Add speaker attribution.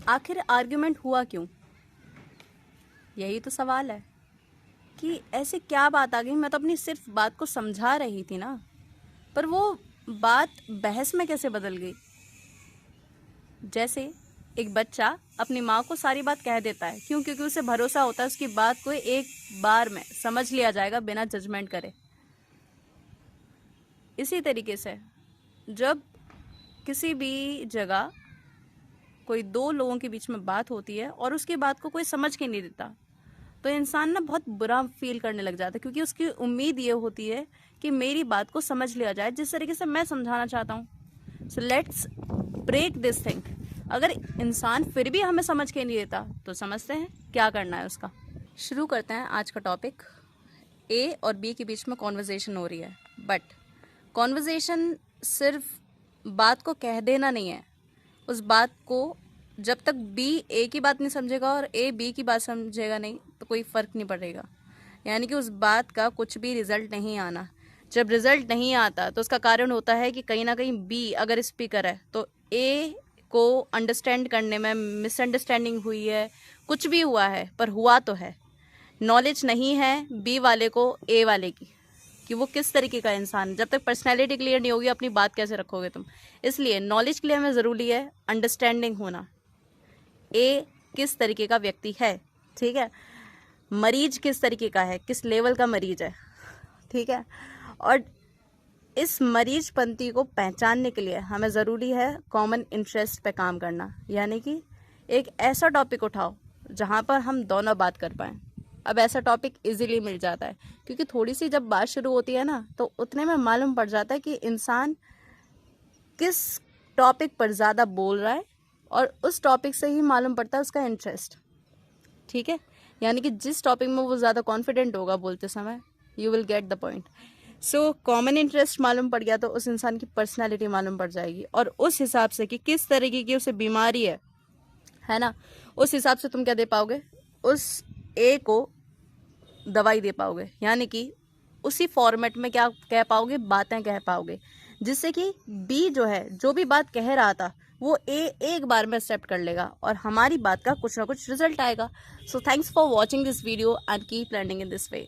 Speaker 1: आखिर आर्ग्यूमेंट हुआ क्यों? यही तो सवाल है कि ऐसी क्या बात आ गई। मैं तो अपनी सिर्फ बात को समझा रही थी ना, पर वो बात बहस में कैसे बदल गई। जैसे एक बच्चा अपनी माँ को सारी बात कह देता है, क्यों? क्योंकि उसे भरोसा होता है उसकी बात को एक बार में समझ लिया जाएगा बिना जजमेंट करे। इसी तरीके से जब किसी भी जगह कोई दो लोगों के बीच में बात होती है और उसकी बात को कोई समझ के नहीं देता, तो इंसान ना बहुत बुरा फील करने लग जाता है, क्योंकि उसकी उम्मीद ये होती है कि मेरी बात को समझ लिया जाए जिस तरीके से मैं समझाना चाहता हूँ। So let's break this thing. अगर इंसान फिर भी हमें समझ के नहीं देता तो समझते हैं क्या करना है उसका। शुरू करते हैं आज का टॉपिक। ए और बी के बीच में कॉन्वर्जेशन हो रही है, बट कॉन्वर्जेशन सिर्फ बात को कह देना नहीं है। उस बात को जब तक बी ए की बात नहीं समझेगा और ए बी की बात समझेगा नहीं, तो कोई फ़र्क नहीं पड़ेगा। यानी कि उस बात का कुछ भी रिजल्ट नहीं आना। जब रिजल्ट नहीं आता तो उसका कारण होता है कि कहीं ना कहीं बी अगर स्पीकर है तो ए को अंडरस्टैंड करने में मिसअंडरस्टैंडिंग हुई है, कुछ भी हुआ है, पर हुआ तो है। नॉलेज नहीं है बी वाले को ए वाले की कि वो किस तरीके का इंसान। जब तक पर्सनैलिटी क्लियर नहीं होगी अपनी बात कैसे रखोगे तुम। इसलिए नॉलेज क्लियर में ज़रूरी है अंडरस्टैंडिंग होना, ए किस तरीके का व्यक्ति है, ठीक है, मरीज किस तरीके का है, किस लेवल का मरीज है, ठीक है। और इस मरीजपंथी को पहचानने के लिए हमें ज़रूरी है कॉमन इंटरेस्ट पे काम करना। यानी कि एक ऐसा टॉपिक उठाओ जहाँ पर हम दोनों बात कर पाएँ। अब ऐसा टॉपिक इजीली मिल जाता है, क्योंकि थोड़ी सी जब बात शुरू होती है ना, तो उतने में मालूम पड़ जाता है कि इंसान किस टॉपिक पर ज़्यादा बोल रहा है, और उस टॉपिक से ही मालूम पड़ता है उसका इंटरेस्ट, ठीक है। यानी कि जिस टॉपिक में वो ज़्यादा कॉन्फिडेंट होगा बोलते समय, you will get the point. So common interest मालूम पड़ गया तो उस इंसान की पर्सनैलिटी मालूम पड़ जाएगी, और उस हिसाब से कि किस तरीके की उसे बीमारी है ना, उस हिसाब से तुम क्या दे पाओगे, उस ए को दवाई दे पाओगे। यानी कि उसी फॉर्मेट में क्या कह पाओगे, बातें कह पाओगे, जिससे कि बी जो है, जो भी बात कह रहा था, वो ए एक बार में एक्सेप्ट कर लेगा और हमारी बात का कुछ ना कुछ रिजल्ट आएगा। So thanks for watching this video and keep learning in this way.